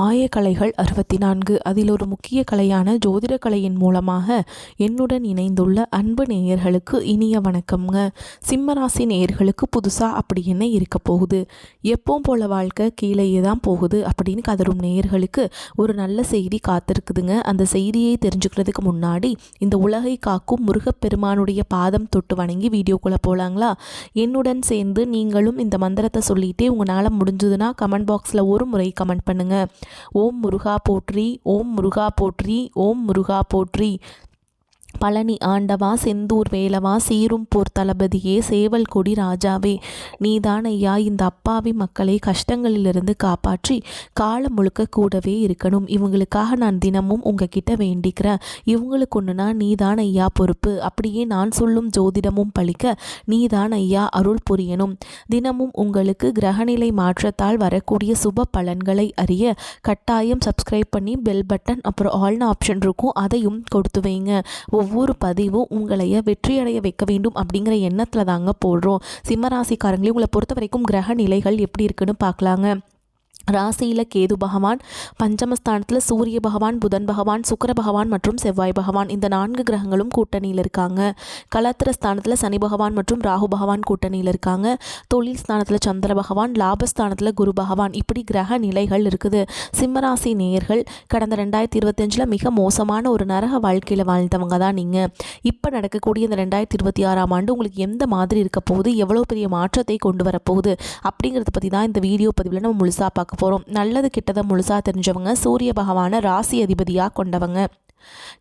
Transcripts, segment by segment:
ஆயக்கலைகள் 64 அதில் ஒரு முக்கிய கலையான ஜோதிட கலையின் மூலமாக என்னுடன் இணைந்துள்ள அன்பு நேயர்களுக்கு இனிய வணக்கம்ங்க. சிம்மராசி நேயர்களுக்கு புதுசாக அப்படி என்ன இருக்க போகுது, எப்பவும் போல வாழ்க்கை கீழேயே தான் போகுது அப்படின்னு கதரும் நேயர்களுக்கு ஒரு நல்ல செய்தி காத்திருக்குதுங்க. அந்த செய்தியை தெரிஞ்சுக்கிறதுக்கு முன்னாடி இந்த உலகை காக்கும் முருகப்பெருமானுடைய பாதம் தொட்டு வணங்கி வீடியோக்குள்ளே போகலாங்களா? என்னுடன் சேர்ந்து நீங்களும் இந்த மந்திரத்தை சொல்லிட்டே உங்களால் முடிஞ்சதுன்னா கமெண்ட் பாக்ஸில் ஒரு முறை கமெண்ட் பண்ணுங்கள். ஓம் முருகா போற்றி, ஓம் முருகா போற்றி, ஓம் முருகா போற்றி. பழனி ஆண்டவா, செந்தூர் வேலவா, சீரும் போர் தளபதியே, சேவல் கொடி ராஜாவே, நீதான் ஐயா இந்த அப்பாவி மக்களை கஷ்டங்களிலிருந்து காப்பாற்றி காலம் முழுக்க கூடவே இருக்கணும். இவங்களுக்காக நான் தினமும் உங்ககிட்ட வேண்டிக்கிறேன். இவங்களுக்கு ஒன்றுனா நீதான் ஐயா பொறுப்பு. அப்படியே நான் சொல்லும் ஜோதிடமும் பழிக்க நீதான் ஐயா அருள் புரியணும். தினமும் உங்களுக்கு கிரகநிலை மாற்றத்தால் வரக்கூடிய சுப பலன்களை அறிய கட்டாயம் சப்ஸ்கிரைப் பண்ணி பெல் பட்டன் அப்புறம் ஆல்னு ஆப்ஷன் இருக்கும், அதையும் கொடுத்து வைங்க. ஒவ்வொரு பதிவும் உங்களைய வெற்றியடைய வைக்க வேண்டும் அப்படிங்கிற எண்ணத்தில் தாங்க போடுறோம். சிம்மராசிக்காரங்களே, உங்களை பொறுத்த வரைக்கும் கிரக நிலைகள் எப்படி இருக்குன்னு பார்க்கலாங்க. ராசியில் கேது பகவான், பஞ்சமஸ்தானத்தில் சூரிய பகவான், புதன் பகவான், சுக்கிர பகவான் மற்றும் செவ்வாய் பகவான், இந்த 4 கிரகங்களும் கூட்டணியில் இருக்காங்க. கலத்திர ஸ்தானத்தில் சனி பகவான் மற்றும் ராகு பகவான் கூட்டணியில் இருக்காங்க. தொழில் ஸ்தானத்தில் சந்திர பகவான், லாபஸ்தானத்தில் குரு பகவான், இப்படி கிரக நிலைகள் இருக்குது. சிம்மராசி நேயர்கள் கடந்த 2025 மிக மோசமான ஒரு நரக வாழ்க்கையில் வாழ்ந்தவங்க தான் நீங்கள். இப்போ நடக்கக்கூடிய இந்த 2026ஆம் ஆண்டு உங்களுக்கு எந்த மாதிரி இருக்க போகுது, எவ்வளோ பெரிய மாற்றத்தை கொண்டு வரப்போகுது அப்படிங்கிறத பற்றி தான் இந்த வீடியோ பதிவில் நம்ம முழுசாக பார்க்க போகிறோம். நல்லது கிட்டதை முழுசாக தெரிஞ்சவங்க, சூரிய பகவானை ராசி அதிபதியாக கொண்டவங்க,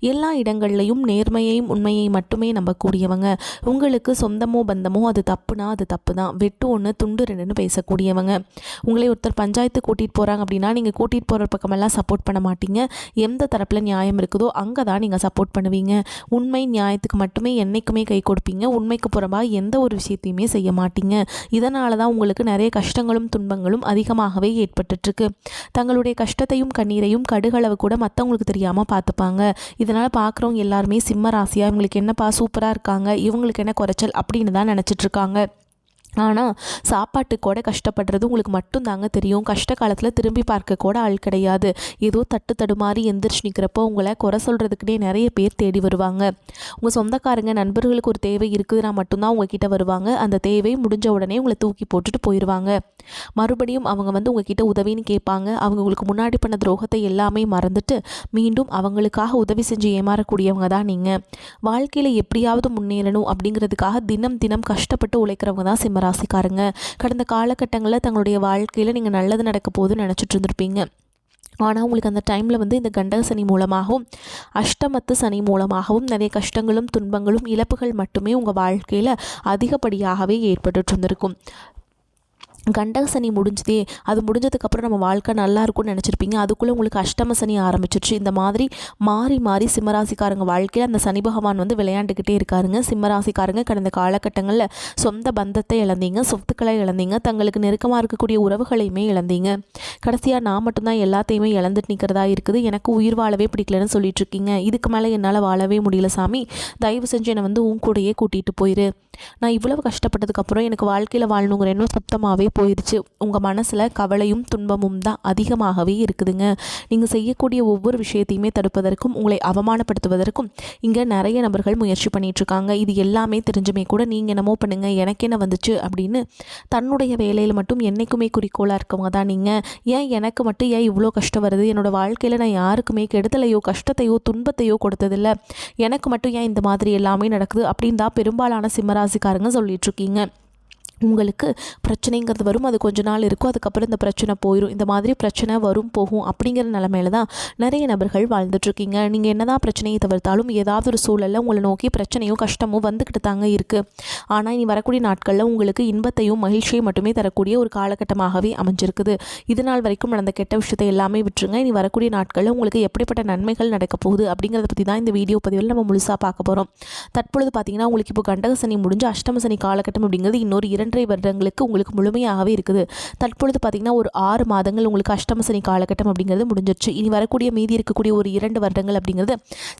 எல்லா இடங்கள்லையும் நேர்மையையும் உண்மையை மட்டுமே நம்பக்கூடியவங்க, உங்களுக்கு சொந்தமோ பந்தமோ அது தப்புனா அது தப்பு தான், வெட்டு ஒன்று துண்டு ரெண்டுன்னு பேசக்கூடியவங்க. உங்களை ஒருத்தர் பஞ்சாயத்து கூட்டிகிட்டு போகிறாங்க அப்படின்னா நீங்கள் கூட்டிகிட்டு போகிற பக்கமெல்லாம் சப்போர்ட் பண்ண மாட்டீங்க. எந்த தரப்பில் நியாயம் இருக்குதோ அங்கே தான் நீங்கள் சப்போர்ட் பண்ணுவீங்க. உண்மை நியாயத்துக்கு மட்டுமே என்றைக்குமே கை கொடுப்பீங்க. உண்மைக்கு புறம்பாக எந்த ஒரு விஷயத்தையுமே செய்ய மாட்டீங்க. இதனால தான் உங்களுக்கு நிறைய கஷ்டங்களும் துன்பங்களும் அதிகமாகவே ஏற்பட்டுருக்கு. தங்களுடைய கஷ்டத்தையும் கண்ணீரையும் கடுகளவு கூட மற்றவங்களுக்கு தெரியாமல் பார்த்துப்பாங்க. இதனால் பார்க்குறவங்க எல்லாருமே சிம்ம ராசியாக இவங்களுக்கு என்னப்பா சூப்பராக இருக்காங்க, இவங்களுக்கு என்ன குறைச்சல் அப்படின்னு தான் நினச்சிட்ருக்காங்க. ஆனால் சாப்பாட்டு கூட கஷ்டப்படுறது உங்களுக்கு மட்டும் தாங்க தெரியும். கஷ்ட காலத்தில் திரும்பி பார்க்க கூட ஆள் கிடையாது. ஏதோ தட்டு தடுமாறி எந்திரிச்சு நிற்கிறப்போ உங்களை குறை சொல்கிறதுக்குனே நிறைய பேர் தேடி வருவாங்க. உங்கள் சொந்தக்காரங்க நண்பர்களுக்கு ஒரு தேவை இருக்குதுன்னா மட்டும்தான் உங்ககிட்ட வருவாங்க. அந்த தேவை முடிஞ்ச உடனே உங்களை தூக்கி போட்டுட்டு போயிடுவாங்க. மறுபடியும் அவங்க உங்ககிட்ட உதவின்னு கேட்பாங்க. அவங்க உங்களுக்கு முன்னாடி பண்ண துரோகத்தை எல்லாமே மறந்துட்டு மீண்டும் அவங்களுக்காக உதவி செஞ்சு ஏமாறக்கூடியவங்க தான் நீங்கள். வாழ்க்கையில் எப்படியாவது முன்னேறணும் அப்படிங்கிறதுக்காக தினம் தினம் கஷ்டப்பட்டு உழைக்கிறவங்க தான் சிம்ம ராசிக்காரங்க. கடந்த காலகட்டங்களில் தங்களுடைய வாழ்க்கையில் நீங்கள் நல்லது நடக்க போகுதுன்னு நினச்சிட்டு இருந்திருப்பீங்க. ஆனால் உங்களுக்கு அந்த டைமில் இந்த கண்டக சனி மூலமாகவும் அஷ்டமத்து சனி மூலமாகவும் நிறைய கஷ்டங்களும் துன்பங்களும் இழப்புகள் மட்டுமே உங்கள் வாழ்க்கையில் அதிகப்படியாகவே ஏற்பட்டு இருந்திருக்கும். கண்டக சனி முடிஞ்சதே, அது முடிஞ்சதுக்கப்புறம் நம்ம வாழ்க்கை நல்லா இருக்கும்னு நினச்சிருப்பீங்க. அதுக்குள்ளே உங்களுக்கு அஷ்டம சனி ஆரம்பிச்சிருச்சு. இந்த மாதிரி மாறி மாறி சிம்மராசிக்காரங்க வாழ்க்கையில் அந்த சனி பகவான் விளையாண்டுக்கிட்டே இருக்காருங்க. சிம்மராசிக்காரங்க கடந்த காலகட்டங்களில் சொந்த பந்தத்தை இழந்தீங்க, சொத்துக்களை இழந்தீங்க, தங்களுக்கு நெருக்கமாக இருக்கக்கூடிய உறவுகளையுமே இழந்தீங்க. கடைசியாக நான் மட்டும்தான் எல்லாத்தையுமே இழந்துட்டு நிற்கிறதா இருக்குது, எனக்கு உயிர் வாழவே பிடிக்கலன்னு சொல்லிட்டு இருக்கீங்க. இதுக்கு மேலே என்னால் வாழவே முடியல சாமி, தயவு செஞ்சு என்னை உன் கூடையே கூட்டிகிட்டு போயிரு. நான் இவ்வளவு கஷ்டப்பட்டதுக்கப்புறம் எனக்கு வாழ்க்கையில் வாழணுங்கிற எண்ணம் சுத்தமாகவே போயிடுச்சு. உங்கள் மனசில் கவலையும் துன்பமும் தான் அதிகமாகவே இருக்குதுங்க. நீங்கள் செய்யக்கூடிய ஒவ்வொரு விஷயத்தையுமே தடுப்பதற்கும் உங்களை அவமானப்படுத்துவதற்கும் இங்கே நிறைய நபர்கள் முயற்சி பண்ணிகிட்ருக்காங்க. இது எல்லாமே தெரிஞ்சுமே கூட நீங்கள் என்னமோ பண்ணுங்கள், எனக்கு என்ன வந்துச்சு அப்படின்னு தன்னுடைய வேலையில் மட்டும் என்றைக்குமே குறிக்கோளாக இருக்கவங்க தான் நீங்கள். ஏன் எனக்கு மட்டும் ஏன் இவ்வளோ கஷ்டம் வருது, என்னோடய வாழ்க்கையில் நான் யாருக்குமே கெடுதலையோ கஷ்டத்தையோ துன்பத்தையோ கொடுத்ததில்லை, எனக்கு மட்டும் ஏன் இந்த மாதிரி எல்லாமே நடக்குது அப்படின்னு தான் பெரும்பாலான சிம்மராசிக்காரங்க சொல்லிகிட்ருக்கீங்க. உங்களுக்கு பிரச்சனைங்கிறது வரும், அது கொஞ்ச நாள் இருக்கும், அதுக்கப்புறம் இந்த பிரச்சனை போயிடும். இந்த மாதிரி பிரச்சனை வரும் போகும் அப்படிங்கிற நிலமையில தான் நிறைய நபர்கள் வாழ்ந்துட்டுருக்கீங்க. நீங்கள் என்ன தான் பிரச்சனையை தவிர்த்தாலும் ஏதாவது ஒரு சூழலில் உங்களை நோக்கி பிரச்சனையோ கஷ்டமோ வந்துக்கிட்டு தாங்க இருக்குது. ஆனால் இனி வரக்கூடிய நாட்களில் உங்களுக்கு இன்பத்தையும் மகிழ்ச்சியும் மட்டுமே தரக்கூடிய ஒரு காலகட்டமாகவே அமைஞ்சிருக்குது. இது நாள் வரைக்கும் நடந்த கெட்ட விஷயத்தை எல்லாமே விட்டுருங்க. இனி வரக்கூடிய நாட்களில் உங்களுக்கு எப்படிப்பட்ட நன்மைகள் நடக்க போகுது அப்படிங்கிறத பற்றி தான் இந்த வீடியோ பதிவில் நம்ம முழுசாக பார்க்க போகிறோம். தற்பொழுது பார்த்தீங்கன்னா உங்களுக்கு இப்போ கண்டக சனி முடிஞ்சு அஷ்டம சனி காலகட்டம் அப்படிங்கிறது இன்னொரு 2.5 வருடங்களுக்கு உங்களுக்கு முழுமையாகவே இருக்குது. தற்பொழுது பார்த்திங்கன்னா ஒரு 6 மாதங்கள் உங்களுக்கு அஷ்டம சனி காலகட்டம் அப்படிங்கிறது முடிஞ்சிருச்சு. இனி வரக்கூடிய மீதி இருக்கக்கூடிய ஒரு 2 வருடங்கள் அப்படிங்கிறது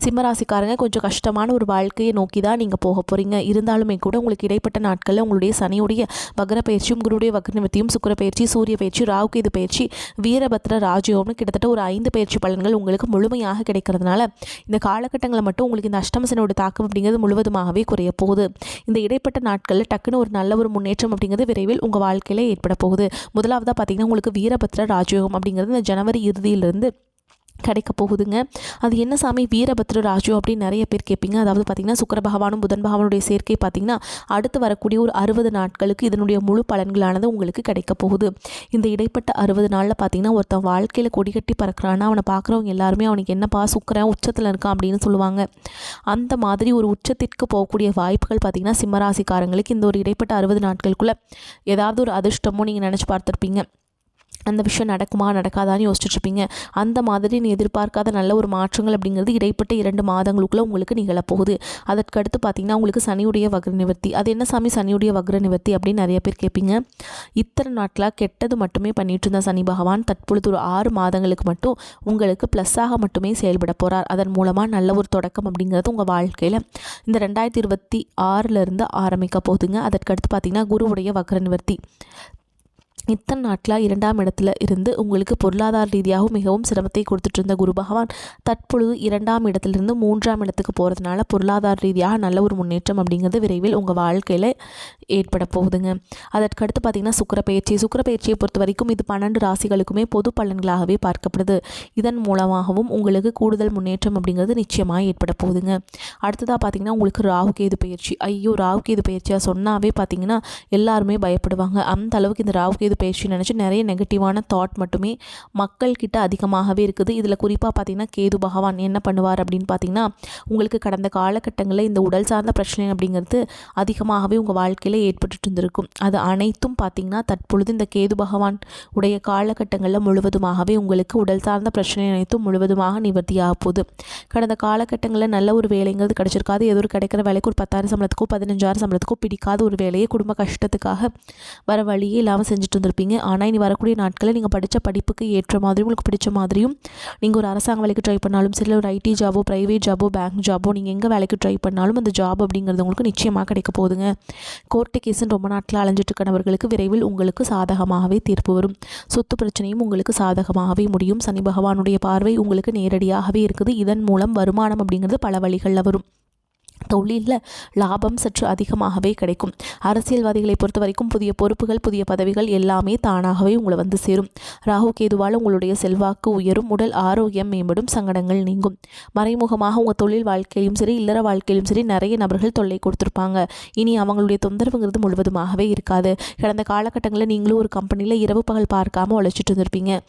சிம்மராசிக்காரங்க கொஞ்சம் கஷ்டமான ஒரு வாழ்க்கையை நோக்கி தான் நீங்கள் போக போகிறீங்க. இருந்தாலுமே கூட உங்களுக்கு இடைப்பட்ட நாட்களில் உங்களுடைய சனியுடைய வக்ர பயிற்சியும் குருடைய வக்ர நிவர்த்தியும் சுக்கிர பயிற்சி சூரிய பயிற்சி ராகு கேது பயிற்சி வீரபத்ர ராஜயோகம்னு கிட்டத்தட்ட ஒரு 5 பயிற்சி பலன்கள் உங்களுக்கு முழுமையாக கிடைக்கிறதுனால இந்த காலகட்டங்களில் மட்டும் உங்களுக்கு இந்த அஷ்டமசனோட தாக்கம் அப்படிங்கிறது முழுவதுமாகவே குறைய போகுது. இந்த இடைப்பட்ட நாட்களில் டக்குன்னு ஒரு நல்ல ஒரு முன்னேற்றம் அப்படிங்கிறது விரைவில் உங்கள் வாழ்க்கையில் ஏற்பட போகுது. முதலாவதாக பார்த்தீங்கன்னா உங்களுக்கு வீரபத்ர ராஜயோகம் அப்படிங்கிறது இந்த ஜனவரி இறுதியிலிருந்து கிடைக்க போகுதுங்க. அது என்ன சாமி வீரபத்ர ராஜ்யம் அப்படின்னு நிறைய பேர் கேட்பீங்க. அதாவது பார்த்திங்கன்னா சுக்கிர பகவானும் புதன் பகவானுடைய சேர்க்கை பார்த்திங்கன்னா அடுத்து வரக்கூடிய ஒரு 60 நாட்களுக்கு இதனுடைய முழு பலன்களானது உங்களுக்கு கிடைக்க போகுது. இந்த இடைப்பட்ட 60 நாளில் பார்த்திங்கன்னா ஒருத்தன் வாழ்க்கையில் கொடிகட்டி பறக்கிறான்னா அவனை பார்க்குறவங்க எல்லாருமே அவனுக்கு என்னப்பா சுக்கிரன் உச்சத்தில் இருக்கான் அப்படின்னு சொல்லுவாங்க. அந்த மாதிரி ஒரு உச்சத்திற்கு போகக்கூடிய வாய்ப்புகள் பார்த்திங்கன்னா சிம்மராசிக்காரங்களுக்கு இந்த ஒரு இடைப்பட்ட 60 நாட்களுக்குள்ளே ஏதாவது ஒரு அதிர்ஷ்டமோ நீங்கள் நினச்சி பார்த்துருப்பீங்க. அந்த விஷயம் நடக்குமா நடக்காதான்னு யோசிச்சுட்ருப்பீங்க. அந்த மாதிரி நீ எதிர்பார்க்காத நல்ல ஒரு மாற்றங்கள் அப்படிங்கிறது இடைப்பட்ட 2 மாதங்களுக்குள்ளே உங்களுக்கு நிகழப்போகுது. அதற்கடுத்து பார்த்திங்கன்னா உங்களுக்கு சனியுடைய வக்ர நிவர்த்தி. அது என்ன சாமி சனியுடைய வக்ர நிவர்த்தி அப்படின்னு நிறைய பேர் கேட்பீங்க. இத்தனை நாட்களாக கெட்டது மட்டுமே பண்ணிட்டு இருந்த சனி பகவான் தற்பொழுது ஒரு 6 மாதங்களுக்கு மட்டும் உங்களுக்கு ப்ளஸ்ஸாக மட்டுமே செயல்பட போகிறார். அதன் மூலமாக நல்ல ஒரு தொடக்கம் அப்படிங்கிறது உங்கள் வாழ்க்கையில் இந்த 2026 ஆரம்பிக்க போகுதுங்க. அதற்கடுத்து பார்த்திங்கன்னா குருவுடைய வக்ர நிவர்த்தி. இத்தனை நாட்களாக 2ஆம் இடத்துல இருந்து உங்களுக்கு பொருளாதார ரீதியாகவும் மிகவும் சிரமத்தை கொடுத்துட்டு இருந்த குரு பகவான் தற்பொழுது 2ஆம் இடத்திலிருந்து 3ஆம் இடத்துக்கு போகிறதுனால பொருளாதார ரீதியாக நல்ல ஒரு முன்னேற்றம் அப்படிங்கிறது விரைவில் உங்கள் வாழ்க்கையில் ஏற்பட போகுதுங்க. அதற்கடுத்து பார்த்திங்கன்னா சுக்கிர பயிற்சியை பொறுத்த வரைக்கும் இது 12 ராசிகளுக்குமே பொது பலன்களாகவே பார்க்கப்படுது. இதன் மூலமாகவும் உங்களுக்கு கூடுதல் முன்னேற்றம் அப்படிங்கிறது நிச்சயமாக ஏற்பட போகுதுங்க. அடுத்ததாக பார்த்திங்கன்னா உங்களுக்கு ராகு கேது பயிற்சி. ஐயோ ராகு கேது பயிற்சியாக சொன்னாவே பார்த்திங்கன்னா எல்லாருமே பயப்படுவாங்க. அந்த அளவுக்கு இந்த ராகு கேது பயிற்சி நினச்சி நிறைய நெகட்டிவான தாட் மட்டுமே மக்கள்கிட்ட அதிகமாகவே இருக்குது. இதில் குறிப்பாக பார்த்திங்கன்னா கேது பகவான் என்ன பண்ணுவார் அப்படின்னு பார்த்திங்கன்னா உங்களுக்கு கடந்த காலகட்டங்களில் இந்த உடல் சார்ந்த பிரச்சனை அப்படிங்கிறது அதிகமாகவே உங்கள் வாழ்க்கையில் ஏற்பட்டு இருந்திருக்கும். அது அனைத்தும் பார்த்திங்கன்னா தற்பொழுது இந்த கேது பகவான் உடைய காலகட்டங்களில் முழுவதுமாகவே உங்களுக்கு உடல் சார்ந்த பிரச்சனை அனைத்தும் முழுவதுமாக நிவர்த்தியாக போகுது. கடந்த காலகட்டங்களில் நல்ல ஒரு வேலைங்கிறது கிடச்சிருக்காது. ஏதோ ஒரு கிடைக்கிற வேலைக்கு ஒரு 10,000 சம்பளத்துக்கோ 15,000 சம்பளத்துக்கோ பிடிக்காத ஒரு வேலையை குடும்ப கஷ்டத்துக்காக வர வழியே இல்லாமல் செஞ்சுட்டு இருந்திருப்பீங்க. ஆனால் இனி வரக்கூடிய நாட்களில் நீங்கள் படித்த படிப்புக்கு ஏற்ற மாதிரியும் உங்களுக்கு பிடிச்ச மாதிரியும் நீங்கள் ஒரு அரசாங்க வேலைக்கு ட்ரை பண்ணாலும் சரி ஒரு ஐடி ஜாபோ ப்ரைவேட் ஜாபோ பேங்க் ஜாபோ நீங்கள் எங்கே வேலைக்கு ட்ரை பண்ணாலும் அந்த ஜாப் அப்படிங்கிறது உங்களுக்கு நிச்சயமாக கிடைக்க போகுதுங்க. கோர்ட்டு கேஸுன்னு ரொம்ப நாட்கள் அலைஞ்சிட்டு இருக்கிறவர்களுக்கு விரைவில் உங்களுக்கு சாதகமாகவே தீர்ப்பு வரும். சொத்து பிரச்சனையும் உங்களுக்கு சாதகமாகவே முடியும். சனி பகவானுடைய பார்வை உங்களுக்கு நேரடியாகவே இருக்குது. இதன் மூலம் வருமானம் அப்படிங்கிறது பல வழிகளில் வரும். தொழிலில் லாபம் சற்று அதிகமாகவே கிடைக்கும். அரசியல்வாதிகளை பொறுத்த வரைக்கும் புதிய பொறுப்புகள் புதிய பதவிகள் எல்லாமே தானாகவே உங்களை வந்து சேரும். ராகு கேதுவால் உங்களுடைய செல்வாக்கு உயரும். உடல் ஆரோக்கியம் மேம்படும். சங்கடங்கள் நீங்கும். மறைமுகமாக உங்கள் தொழில் வாழ்க்கையிலும் சரி இல்லற வாழ்க்கையிலும் சரி நிறைய நபர்கள் தொல்லை கொடுத்துருப்பாங்க. இனி அவங்களுடைய தொந்தரவுங்கிறது முழுவதுமாகவே இருக்காது. கடந்த காலகட்டங்களில் நீங்களும் ஒரு கம்பெனியில் இரவு பகல் பார்க்காம உழைச்சிட்டு இருந்திருப்பீங்க.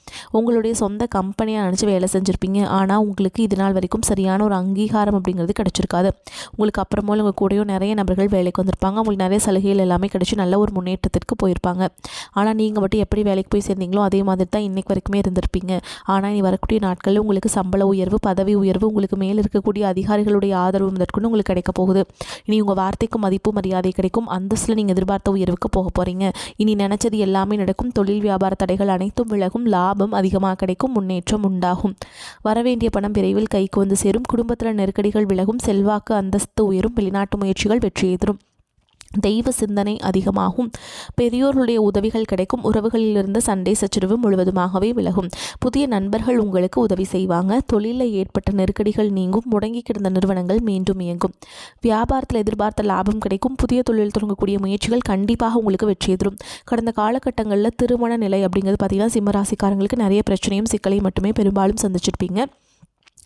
உங்களுடைய சொந்த கம்பெனியாக நினச்சி வேலை செஞ்சுருப்பீங்க. ஆனால் உங்களுக்கு இது நாள் வரைக்கும் சரியான ஒரு அங்கீகாரம் அப்படிங்கிறது கிடச்சிருக்காது. உங்களுக்கு அப்புறமா உங்கள் கூடயோ நிறைய நபர்கள் வேலைக்கு வந்திருப்பாங்க. உங்களுக்கு நிறைய சலுகைகள் எல்லாமே கிடைச்சி நல்ல ஒரு முன்னேற்றத்திற்கு போயிருப்பாங்க. ஆனால் நீங்கள் மட்டும் எப்படி வேலைக்கு போய் சேர்ந்தீங்களோ அதே மாதிரி தான் இன்றைக்கு வரைக்குமே இருந்திருப்பீங்க. ஆனால் இனி வரக்கூடிய நாட்களில் உங்களுக்கு சம்பள உயர்வு பதவி உயர்வு உங்களுக்கு மேல் இருக்கக்கூடிய அதிகாரிகளுடைய ஆதரவு முதற்கொண்டு உங்களுக்கு கிடைக்க போகுது. இனி உங்கள் வார்த்தைக்கு மதிப்பு மரியாதை கிடைக்கும். அந்தஸ்தில் நீங்கள் எதிர்பார்த்த உயர்வுக்கு போக போகிறீங்க. இனி நினச்சது எல்லாமே நடக்கும். தொழில் வியாபார தடைகள் அனைத்தும் விலகும். லாபம் அதிகமாக கிடைக்கும். முன்னேற்றம் உண்டாகும். வரவேண்டிய பணம் விரைவில் கைக்கு வந்து சேரும். குடும்பத்தில் நெருக்கடிகள் விலகும். செல்வாக்கு அந்தஸ்து உயரும். வெளிநாட்டு முயற்சிகள் வெற்றியை தரும். தெய்வ சிந்தனை அதிகமாகும். பெரியோர்களுடைய உதவிகள் கிடைக்கும். உறவுகளிலிருந்து சண்டை சச்சரவு முழுவதுமாகவே விலகும். புதிய நண்பர்கள் உங்களுக்கு உதவி செய்வாங்க. தொழிலில் ஏற்பட்ட நெருக்கடிகள் நீங்கும். முடங்கி கிடந்த நிறுவனங்கள் மீண்டும் இயங்கும். வியாபாரத்தில் எதிர்பார்த்த லாபம் கிடைக்கும். புதிய தொழில் தொடங்கக்கூடிய முயற்சிகள் கண்டிப்பாக உங்களுக்கு வெற்றி தரும். கடந்த காலகட்டங்களில் திருமண நிலை அப்படிங்கிறது பார்த்திங்கன்னா சிம்மராசிக்காரங்களுக்கு நிறைய பிரச்சனையும் சிக்கலையும் மட்டுமே பெரும்பாலும் சந்திச்சிருப்பீங்க.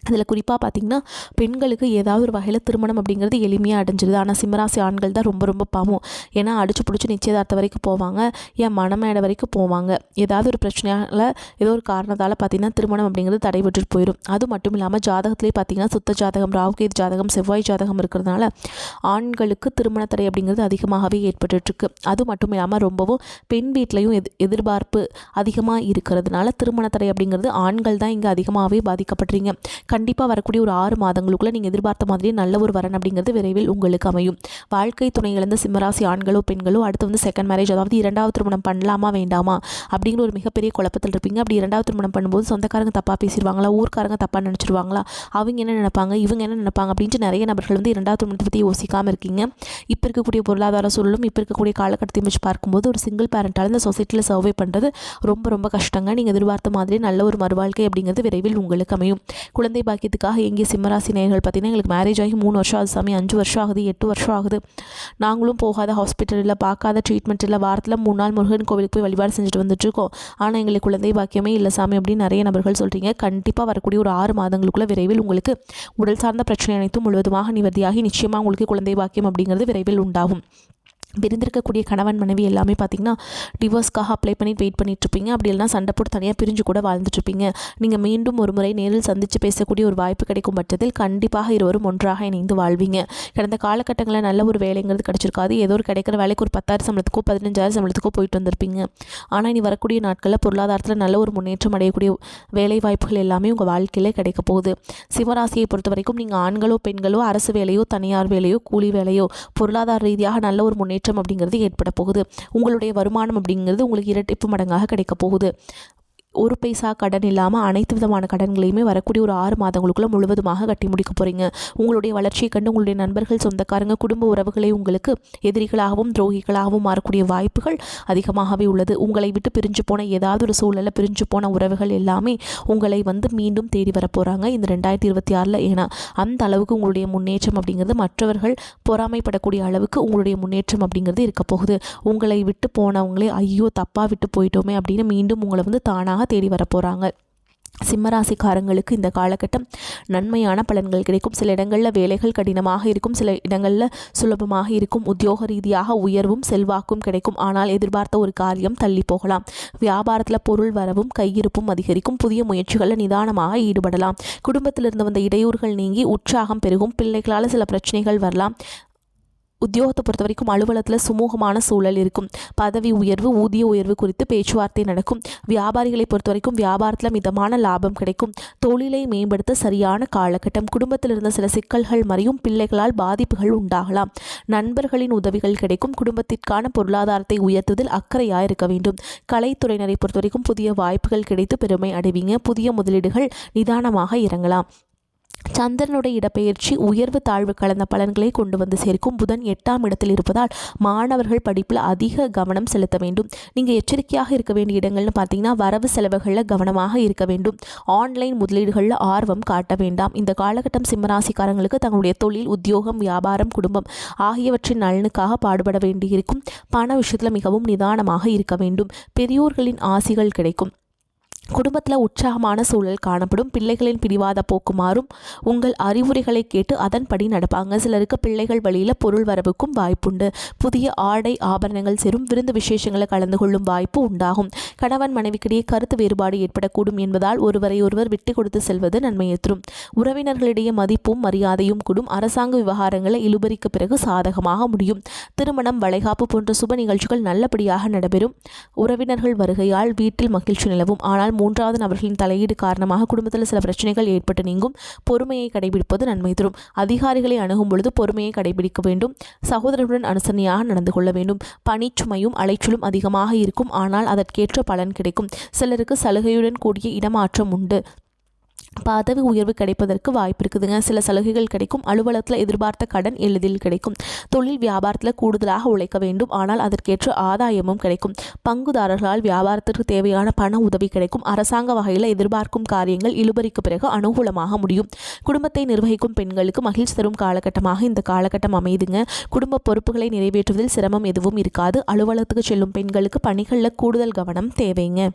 அதில் குறிப்பாக பார்த்திங்கன்னா பெண்களுக்கு ஏதாவது ஒரு வகையில் திருமணம் அப்படிங்கிறது எளிமையாக அடைஞ்சிருது. ஆனால் சிம்மராசி ஆண்கள் தான் ரொம்ப பாவம். ஏன்னா அடிச்சு பிடிச்சி நிச்சயதார்த்தம் வரைக்கும் போவாங்க. ஏன் மணமேடை வரைக்கும் போவாங்க. ஏதாவது ஒரு பிரச்சனையால் ஏதோ ஒரு காரணத்தால் பார்த்திங்கன்னா திருமணம் அப்படிங்கிறது தடைபட்டு போயிடும். அது மட்டும் இல்லாமல் ஜாதகத்திலே பார்த்திங்கன்னா சுத்த ஜாதகம் ராகுகேது ஜாதகம் செவ்வாய் ஜாதகம் இருக்கிறதுனால ஆண்களுக்கு திருமண தடை அப்படிங்கிறது அதிகமாகவே ஏற்பட்டுருக்கு. அது மட்டும் இல்லாமல் ரொம்பவும் பெண் வீட்லேயும் எதிர்பார்ப்பு அதிகமாக இருக்கிறதுனால திருமண தடை அப்படிங்கிறது ஆண்கள் தான் இங்கே அதிகமாகவே பாதிக்கப்படுறீங்க. கண்டிப்பாக வரக்கூடிய ஒரு 6 மாதங்களுக்குள்ளே நீங்கள் எதிர்பார்த்த மாதிரியே நல்ல ஒரு வரன் அப்படிங்கிறது விரைவில் உங்களுக்கு அமையும். வாழ்க்கை துணை இழந்த சிம்மராசி ஆண்களோ பெண்களோ அடுத்து வந்து செகண்ட் மேரேஜ், அதாவது 2வது திருமணம் பண்ணலாமா வேண்டாமா அப்படிங்கிற ஒரு மிகப்பெரிய குழப்பத்தில் இருப்பீங்க. அப்படி 2வது திருமணம் பண்ணும்போது சொந்தக்காரங்க தப்பாக பேசிடுவாங்களா, ஊர்க்காரங்க தப்பாக நினச்சிருவாங்களா, அவங்க என்ன நினைப்பாங்க, இவங்க என்ன நினைப்பாங்க அப்படின்ட்டு நிறைய நபர்கள் வந்து 2வது திருமணத்தை பற்றி யோசிக்காமல் இருக்கீங்க. இப்போ இருக்கக்கூடிய பொருளாதார சூழலும் இப்போ இருக்கக்கூடிய காலகட்டத்தை வச்சு பார்க்கும்போது ஒரு சிங்கிள் பேரண்டால் இந்த சொசைட்டியில் சர்வே பண்ணுறது ரொம்ப ரொம்ப கஷ்டங்க. நீங்கள் எதிர்பார்த்த மாதிரி நல்ல ஒரு மறுவாழ்க்கை அப்படிங்கிறது விரைவில் உங்களுக்கு அமையும். குழந்தை பாக்கியத்துக்காக எங்கே சிம்மராசி நேயர்கள் பார்த்தீங்கன்னா, எங்களுக்கு மேரேஜ் ஆகி 3 வருஷம் ஆகுது சாமி, 5 வருஷம் ஆகுது, 8 வருஷம் ஆகுது, நாங்களும் போகாத ஹாஸ்பிட்டலில் பார்க்காத ட்ரீட்மெண்ட் இல்லை, வாரத்தில் 3 நாள் முருகன் கோவிலுக்கு போய் வழிபாடு செஞ்சுட்டு வந்துட்டுருக்கோம், ஆனால் எங்களுக்கு குழந்தை பாக்கியமே இல்லை சாமி அப்படின்னு நிறைய நபர்கள் சொல்கிறீங்க. கண்டிப்பாக வரக்கூடிய ஒரு 6 மாதங்களுக்குள்ள விரைவில் உங்களுக்கு உடல் சார்ந்த பிரச்சனை அனைத்தும் முழுவதுமாக நிவர்த்தியாகி நிச்சயமாக உங்களுக்கு குழந்தை பாக்கியம் அப்படிங்கிறது விரைவில் உண்டாகும். பிரிந்திருக்கக்கூடிய கணவன் மனைவி எல்லாமே பார்த்திங்கன்னா டிவோர்ஸ்க்காக அப்ளை பண்ணி வெயிட் பண்ணிட்டுருப்பீங்க. அப்படி இல்லைனா சண்டை போட்டு தனியாக பிரிஞ்சு கூட வாழ்ந்துட்டுருப்பீங்க. நீங்கள் மீண்டும் ஒரு முறை நேரில் சந்தித்து பேசக்கூடிய ஒரு வாய்ப்பு கிடைக்கும் பட்சத்தில் கண்டிப்பாக இருவரும் ஒன்றாக இணைந்து வாழ்வீங்க. கடந்த காலகட்டங்களில் நல்ல ஒரு வேலைங்கிறது கிடச்சிருக்காது. ஏதோ ஒரு கிடைக்கிற வேலைக்கு ஒரு 10,000 சம்பளத்துக்கோ 15,000 சம்பளத்துக்கோ போயிட்டு வந்திருப்பீங்க. ஆனால் இனி வரக்கூடிய நாட்களில் பொருளாதாரத்தில் நல்ல ஒரு முன்னேற்றம் அடையக்கூடிய வேலை வாய்ப்புகள் எல்லாமே உங்கள் வாழ்க்கையில் கிடைக்க போகுது. சிவராசியை பொறுத்த வரைக்கும் நீங்கள் ஆண்களோ பெண்களோ அரசு வேலையோ தனியார் வேலையோ கூலி வேலையோ பொருளாதார ரீதியாக நல்ல ஒரு முன்னேற்றம் அப்படிங்கிறது ஏற்பட போகுது. உங்களுடைய வருமானம் அப்படிங்கிறது உங்களுக்கு இரட்டிப்பு மடங்காக கிடைக்க போகுது. ஒரு பைசா கடன் இல்லாமல் அனைத்து விதமான கடன்களையுமே வரக்கூடிய ஒரு 6 மாதங்களுக்குள்ள முழுவதுமாக கட்டி முடிக்க போகிறீங்க. உங்களுடைய வளர்ச்சியை கண்டு உங்களுடைய நண்பர்கள், சொந்தக்காரங்க, குடும்ப உறவுகளை உங்களுக்கு எதிரிகளாகவும் துரோகிகளாகவும் மாறக்கூடிய வாய்ப்புகள் அதிகமாகவே உள்ளது. உங்களை விட்டு பிரிஞ்சு போன ஏதாவது ஒரு சூழலில் பிரிஞ்சு போன உறவுகள் எல்லாமே உங்களை வந்து மீண்டும் தேடி வர போகிறாங்க இந்த 2026. ஏன்னா அந்த அளவுக்கு உங்களுடைய முன்னேற்றம் அப்படிங்கிறது மற்றவர்கள் பொறாமைப்படக்கூடிய அளவுக்கு உங்களுடைய முன்னேற்றம் அப்படிங்கிறது இருக்க போகுது. உங்களை விட்டு போனவங்களே ஐயோ தப்பாக விட்டு போயிட்டோமே அப்படின்னு மீண்டும் உங்களை வந்து தானாக தேடி வர போகிறாங்க. சிம்மராசிக்காரங்களுக்கு இந்த காலகட்டம் நன்மையான பலன்கள் கிடைக்கும். சில இடங்களில் வேலைகள் கடினமாக இருக்கும், சில இடங்களில் சுலபமாக இருக்கும். உத்தியோக ரீதியாக உயர்வும் செல்வாக்கும் கிடைக்கும். ஆனால் எதிர்பார்த்த ஒரு காரியம் தள்ளி போகலாம். வியாபாரத்தில் பொருள் வரவும் கையிருப்பும் அதிகரிக்கும். புதிய முயற்சிகளில் நிதானமாக ஈடுபடலாம். குடும்பத்திலிருந்து வந்த இடையூறுகள் நீங்கி உற்சாகம் பெருகும். பிள்ளைகளால் சில பிரச்சனைகள் வரலாம். உத்தியோகத்தை பொறுத்த வரைக்கும் அலுவலகத்தில் சுமூகமான சூழல் இருக்கும். பதவி உயர்வு, ஊதிய உயர்வு குறித்து பேச்சுவார்த்தை நடக்கும். வியாபாரிகளை பொறுத்த வரைக்கும் வியாபாரத்தில் மிதமான லாபம் கிடைக்கும். தொழிலை மேம்படுத்த சரியான காலகட்டம். குடும்பத்தில் இருந்த சில சிக்கல்கள் மறையும். பிள்ளைகளால் பாதிப்புகள் உண்டாகலாம். நண்பர்களின் உதவிகள் கிடைக்கும். குடும்பத்திற்கான பொருளாதாரத்தை உயர்த்துவதில் அக்கறையாக இருக்க வேண்டும். கலைத்துறையினரை பொறுத்த வரைக்கும் புதிய வாய்ப்புகள் கிடைத்து பெருமை அடைவீங்க. புதிய முதலீடுகள் நிதானமாக இறங்கலாம். சந்திரனுடைய இடப்பெயர்ச்சி உயர்வு தாழ்வு கலந்த பலன்களை கொண்டு வந்து சேர்க்கும். புதன் 8ஆம் இடத்தில் இருப்பதால் மாணவர்கள் படிப்பில் அதிக கவனம் செலுத்த வேண்டும். நீங்கள் எச்சரிக்கையாக இருக்க வேண்டிய இடங்கள்னு பார்த்தீங்கன்னா வரவு செலவுகளில் கவனமாக இருக்க வேண்டும். ஆன்லைன் முதலீடுகளில் ஆர்வம் காட்ட வேண்டாம். இந்த காலகட்டம் சிம்மராசிக்காரங்களுக்கு தங்களுடைய தொழில், உத்தியோகம், வியாபாரம், குடும்பம் ஆகியவற்றின் நலனுக்காக பாடுபட வேண்டியிருக்கும். பண விஷயத்தில் மிகவும் நிதானமாக இருக்க வேண்டும். பெரியோர்களின் ஆசிகள் கிடைக்கும். குடும்பத்தில் உற்சாகமான சூழல் காணப்படும். பிள்ளைகளின் பிடிவாத போக்கு மாறும். உங்கள் அறிவுரைகளை கேட்டு அதன்படி நடப்பாங்க. சிலருக்கு பிள்ளைகள் வழியில் பொருள் வரவுக்கும் வாய்ப்புண்டு. புதிய ஆடை ஆபரணங்கள் சேரும். விருந்து விசேஷங்களை கலந்து கொள்ளும் வாய்ப்பு உண்டாகும். கணவன் மனைவிக்கிடையே கருத்து வேறுபாடு ஏற்படக்கூடும் என்பதால் ஒருவரை ஒருவர் விட்டு கொடுத்து செல்வது நன்மையை தரும். உறவினர்களிடையே மதிப்பும் மரியாதையும் கூடும். அரசாங்க விவகாரங்களை இழுபறிக்கு பிறகு சாதகமாக முடியும். திருமணம், வளைகாப்பு போன்ற சுப நிகழ்ச்சிகள் நல்லபடியாக நடைபெறும். உறவினர்கள் வருகையால் வீட்டில் மகிழ்ச்சி நிலவும். ஆனால் 3வது நபர்களின் தலையீடு காரணமாக குடும்பத்தில் சில பிரச்சனைகள் ஏற்பட்டு நீங்கும். பொறுமையை கடைபிடிப்பது நன்மை தரும். அதிகாரிகளை அணுகும் பொழுது பொறுமையை கடைபிடிக்க வேண்டும். சகோதரர்களுடன் அனுசரணையாக நடந்து கொள்ள வேண்டும். பணிச்சுமையும் அலைச்சலும் அதிகமாக இருக்கும். ஆனால் அதற்கேற்ற பலன் கிடைக்கும். சிலருக்கு சலுகையுடன் கூடிய இடமாற்றம் உண்டு. பதவி உயர்வு கிடைப்பதற்கு வாய்ப்பு இருக்குதுங்க. சில சலுகைகள் கிடைக்கும். அலுவலகத்தில் எதிர்பார்த்த கடன் எளிதில் கிடைக்கும். தொழில் வியாபாரத்தில் கூடுதலாக உழைக்க வேண்டும். ஆனால் அதற்கேற்ற ஆதாயமும் கிடைக்கும். பங்குதாரர்களால் வியாபாரத்திற்கு தேவையான பண உதவி கிடைக்கும். அரசாங்க வகையில் எதிர்பார்க்கும் காரியங்கள் இழுபறிக்கு பிறகு அனுகூலமாக முடியும். குடும்பத்தை நிர்வகிக்கும் பெண்களுக்கு மகிழ்ச்சி தரும் காலகட்டமாக இந்த காலகட்டம் அமைதுங்க. குடும்ப பொறுப்புகளை நிறைவேற்றுவதில் சிரமம் எதுவும் இருக்காது. அலுவலகத்துக்கு செல்லும் பெண்களுக்கு பணிகளில் கூடுதல் கவனம் தேவைங்க.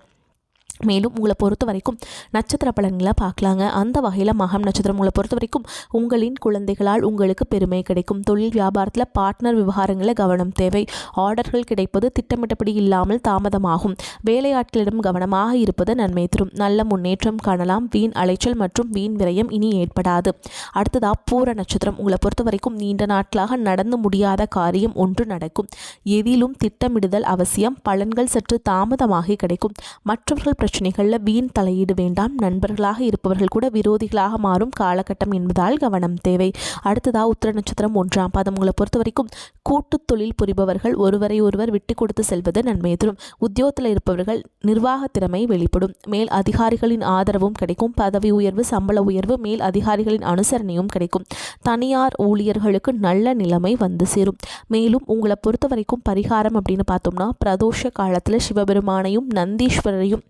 மேலும் உங்களை பொறுத்த வரைக்கும் நட்சத்திர பலன்களை பார்க்கலாங்க. அந்த வகையில் மகம் நட்சத்திரம் உங்களை பொறுத்த வரைக்கும் உங்களின் குழந்தைகளால் உங்களுக்கு பெருமை கிடைக்கும். தொழில் வியாபாரத்தில் பார்ட்னர் விவகாரங்களில் கவனம் தேவை. ஆர்டர்கள் கிடைப்பது திட்டமிட்டபடி இல்லாமல் தாமதமாகும். வேலையாட்களிடம் கவனமாக இருப்பது நன்மை தரும். நல்ல முன்னேற்றம் காணலாம். வீண் அலைச்சல் மற்றும் வீண் விரயம் இனி ஏற்படாது. அடுத்ததாக பூர நட்சத்திரம் உங்களை பொறுத்த வரைக்கும் நீண்ட நாட்களாக நடந்து முடியாத காரியம் ஒன்று நடக்கும். எதிலும் திட்டமிடுதல் அவசியம். பலன்கள் சற்று தாமதமாகி கிடைக்கும். மற்றவர்கள் பிரச்சனைகளில் வீண் தலையீடு வேண்டாம். நண்பர்களாக இருப்பவர்கள் கூட விரோதிகளாக மாறும் காலகட்டம் என்பதால் கவனம் தேவை. அடுத்ததாக உத்திர நட்சத்திரம் 1ஆம் பாதம். உங்களை பொறுத்த வரைக்கும் கூட்டு தொழில் புரிபவர்கள் ஒருவரை ஒருவர் விட்டு கொடுத்து செல்வது நன்மையை தரும். உத்தியோகத்தில் இருப்பவர்கள் நிர்வாக திறமை வெளிப்படும். மேல் அதிகாரிகளின் ஆதரவும் கிடைக்கும். பதவி உயர்வு, சம்பள உயர்வு, மேல் அதிகாரிகளின் அனுசரணையும் கிடைக்கும். தனியார் ஊழியர்களுக்கு நல்ல நிலைமை வந்து சேரும். மேலும் உங்களை பொறுத்த வரைக்கும் பரிகாரம் அப்படின்னு பார்த்தோம்னா, பிரதோஷ காலத்தில் சிவபெருமானையும் நந்தீஸ்வரரையும்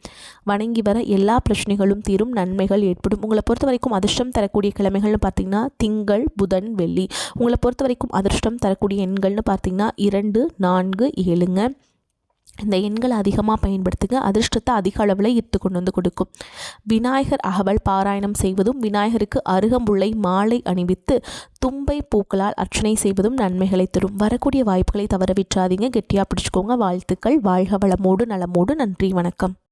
வணங்கி வர எல்லா பிரச்சனைகளும் தீரும், நன்மைகள் ஏற்படும். உங்களை பொறுத்த வரைக்கும் அதிர்ஷ்டம் தரக்கூடிய கிழமைகள்னு பார்த்தீங்கன்னா திங்கள், புதன், வெள்ளி. உங்களை பொறுத்த வரைக்கும் அதிர்ஷ்டம் தரக்கூடிய எண்கள்னு பார்த்தீங்கன்னா 2, 4, 7ங்க. இந்த எண்களை அதிகமாக பயன்படுத்துங்க. அதிர்ஷ்டத்தை அதிக அளவில் ஈர்த்து கொண்டு வந்து கொடுக்கும். விநாயகர் அகவல் பாராயணம் செய்வதும், விநாயகருக்கு அருகம்புல்லை மாலை அணிவித்து தும்பை பூக்களால் அர்ச்சனை செய்வதும் நன்மைகளை தரும். வரக்கூடிய வாய்ப்புகளை தவற விட்டுறாதீங்க. கெட்டியாக பிடிச்சிக்கோங்க. வாழ்த்துக்கள். வாழ்க வளமோடு நலமோடு. நன்றி, வணக்கம்.